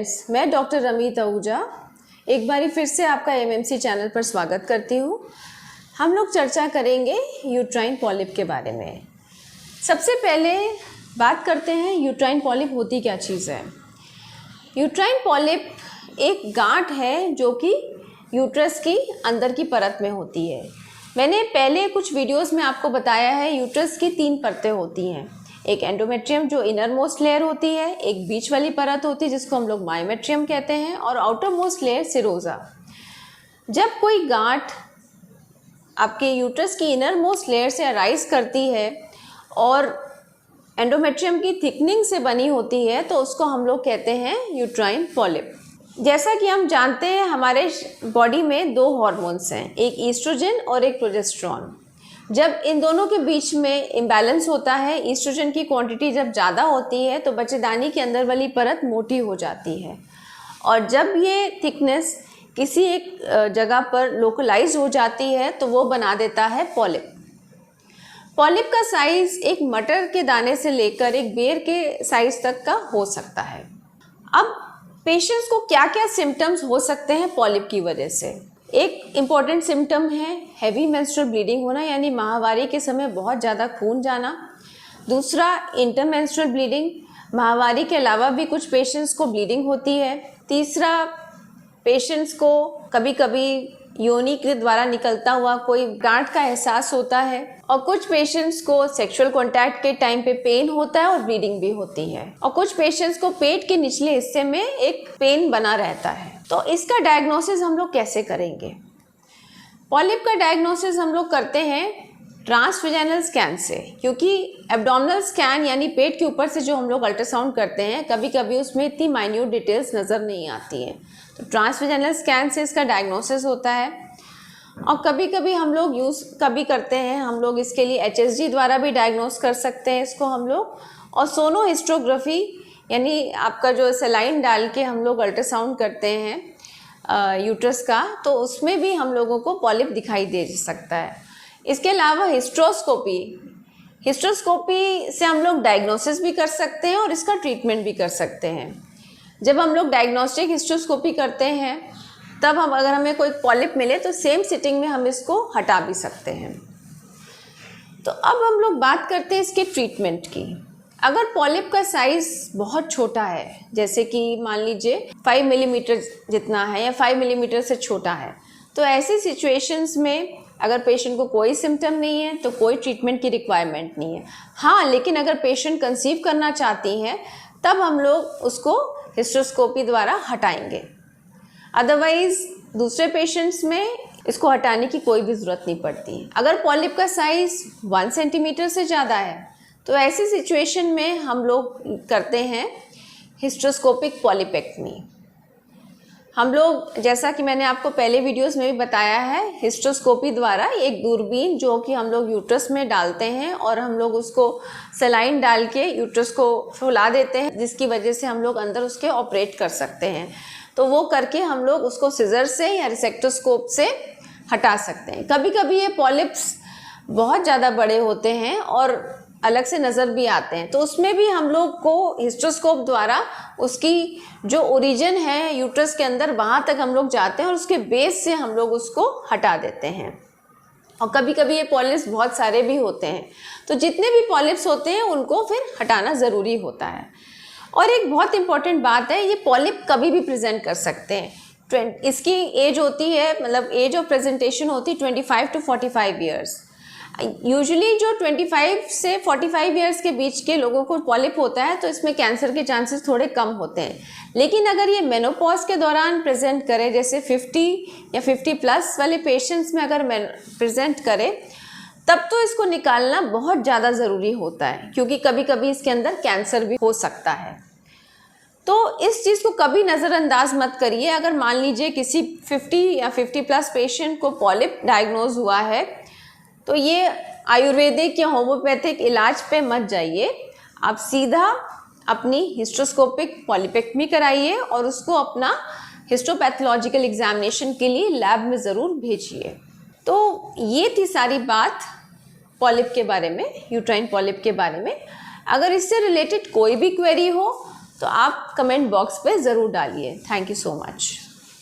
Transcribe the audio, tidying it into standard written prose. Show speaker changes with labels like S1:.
S1: Friends, मैं doctor रमीत Ahuja एक बारी फिर से आपका एमएमसी चैनल पर स्वागत करती हूँ। हम लोग चर्चा करेंगे यूट्राइन पॉलिप के बारे में। सबसे पहले बात करते हैं यूट्राइन पॉलिप होती क्या चीज़ है। यूट्राइन पॉलिप एक गांठ है जो कि यूट्रस की अंदर की परत में होती है। मैंने पहले कुछ वीडियोस में आपको बताया है यूट्रस की 3 परतें होती हैं। एक एंडोमेट्रियम जो इनर मोस्ट लेयर होती है, एक बीच वाली परत होती है जिसको हम लोग मायोमेट्रियम कहते हैं, और आउटर मोस्ट लेयर सिरोजा। जब कोई गांठ आपके यूट्रस की इनर मोस्ट लेयर से अराइज करती है और एंडोमेट्रियम की थिकनिंग से बनी होती है तो उसको हम लोग कहते हैं यूट्राइन पॉलिप। जैसा कि हम जानते हैं हमारे बॉडी में 2 हार्मोन्स हैं, एक ईस्ट्रोजन और एक प्रोजेस्टेरॉन। जब इन दोनों के बीच में इम्बैलेंस होता है, ईस्ट्रोजन की क्वांटिटी जब ज़्यादा होती है तो बच्चेदानी के अंदर वाली परत मोटी हो जाती है, और जब ये थिकनेस किसी एक जगह पर लोकलाइज हो जाती है तो वो बना देता है पॉलिप। पॉलिप का साइज़ एक मटर के दाने से लेकर एक बेर के साइज़ तक का हो सकता है। अब पेशेंट्स को क्या क्या सिम्टम्स हो सकते हैं पॉलिप की वजह से। एक इम्पॉर्टेंट सिम्टम है हैवी मेंस्ट्रुअल ब्लीडिंग होना, यानी माहवारी के समय बहुत ज़्यादा खून जाना। दूसरा इंटरमेंस्ट्रुअल ब्लीडिंग, माहवारी के अलावा भी कुछ पेशेंट्स को ब्लीडिंग होती है। तीसरा, पेशेंट्स को कभी कभी योनि के द्वारा निकलता हुआ कोई गांठ का एहसास होता है, और कुछ पेशेंट्स को सेक्सुअल कॉन्टैक्ट के टाइम पे पेन होता है और ब्लीडिंग भी होती है, और कुछ पेशेंट्स को पेट के निचले हिस्से में एक पेन बना रहता है। तो इसका डायग्नोसिस हम लोग कैसे करेंगे। पॉलिप का डायग्नोसिस हम लोग करते हैं ट्रांसवेजाइनल स्कैन से, क्योंकि एब्डोमिनल स्कैन यानी पेट के ऊपर से जो हम लोग अल्ट्रासाउंड करते हैं कभी कभी उसमें इतनी माइन्यूट डिटेल्स नज़र नहीं आती हैं। तो ट्रांसवेजाइनल स्कैन से इसका डायग्नोसिस होता है। और कभी कभी हम लोग यूज़ कभी करते हैं, हम लोग इसके लिए HSG द्वारा भी डायग्नोस कर सकते हैं इसको हम लोग, और सोनोहिस्टोग्राफी यानी आपका जो सेलाइन डाल के हम लोग अल्ट्रासाउंड करते हैं यूट्रस का, तो उसमें भी हम लोगों को पॉलिप दिखाई दे सकता है। इसके अलावा हिस्ट्रोस्कोपी से हम लोग डायग्नोसिस भी कर सकते हैं और इसका ट्रीटमेंट भी कर सकते हैं। जब हम लोग डायग्नोस्टिक हिस्ट्रोस्कोपी करते हैं तब हम अगर हमें कोई पॉलिप मिले तो सेम सिटिंग में हम इसको हटा भी सकते हैं। तो अब हम लोग बात करते हैं इसके ट्रीटमेंट की। अगर पॉलिप का साइज़ बहुत छोटा है, जैसे कि मान लीजिए 5 मिलीमीटर जितना है या 5 मिलीमीटर से छोटा है, तो ऐसी सिचुएशंस में अगर पेशेंट को कोई सिम्टम नहीं है तो कोई ट्रीटमेंट की रिक्वायरमेंट नहीं है। हाँ, लेकिन अगर पेशेंट कंसीव करना चाहती हैं तब हम लोग उसको हिस्ट्रोस्कोपी द्वारा हटाएंगे। अदरवाइज़ दूसरे पेशेंट्स में इसको हटाने की कोई भी ज़रूरत नहीं पड़ती है। अगर पॉलिप का साइज़ 1 सेंटीमीटर से ज़्यादा है तो ऐसी सिचुएशन में हम लोग करते हैं हिस्ट्रोस्कोपिक पॉलिपेक्टमी। हम लोग, जैसा कि मैंने आपको पहले वीडियोस में भी बताया है, हिस्ट्रोस्कोपी द्वारा एक दूरबीन जो कि हम लोग यूट्रस में डालते हैं और हम लोग उसको सेलाइन डाल के यूट्रस को फुला देते हैं, जिसकी वजह से हम लोग अंदर उसके ऑपरेट कर सकते हैं। तो वो करके हम लोग उसको सिजर से या रिसेक्टोस्कोप से हटा सकते हैं। कभी कभी ये पॉलिप्स बहुत ज़्यादा बड़े होते हैं और अलग से नज़र भी आते हैं, तो उसमें भी हम लोग को हिस्ट्रोस्कोप द्वारा उसकी जो ओरिजिन है यूट्रस के अंदर वहाँ तक हम लोग जाते हैं और उसके बेस से हम लोग उसको हटा देते हैं। और कभी कभी ये पॉलिप्स बहुत सारे भी होते हैं, तो जितने भी पॉलिप्स होते हैं उनको फिर हटाना ज़रूरी होता है। और एक बहुत इम्पॉर्टेंट बात है, ये पॉलिप कभी भी प्रेजेंट कर सकते हैं। इसकी एज होती है, मतलब एज ऑफ प्रेजेंटेशन होती है 25 to 45 ईयर्स। यूजुअली जो 25 से 45 ईयर्स के बीच के लोगों को पॉलिप होता है तो इसमें कैंसर के चांसेस थोड़े कम होते हैं। लेकिन अगर ये मेनोपॉज के दौरान प्रेजेंट करे, जैसे 50 या 50+ वाले पेशेंट्स में अगर प्रेजेंट करे, तब तो इसको निकालना बहुत ज़्यादा ज़रूरी होता है, क्योंकि कभी कभी इसके अंदर कैंसर भी हो सकता है। तो इस चीज़ को कभी नज़रअंदाज मत करिए। अगर मान लीजिए किसी 50 या 50+ पेशेंट को पॉलिप डायग्नोज हुआ है तो ये आयुर्वेदिक या होम्योपैथिक इलाज पे मत जाइए, आप सीधा अपनी हिस्ट्रोस्कोपिक पॉलिपेक्टमी कराइए और उसको अपना हिस्टोपैथोलॉजिकल एग्जामिनेशन के लिए लैब में ज़रूर भेजिए। तो ये थी सारी बात पॉलिप के बारे में, यूट्राइन पॉलिप के बारे में। अगर इससे रिलेटेड कोई भी क्वेरी हो तो आप कमेंट बॉक्स पे ज़रूर डालिए। Thank you so much.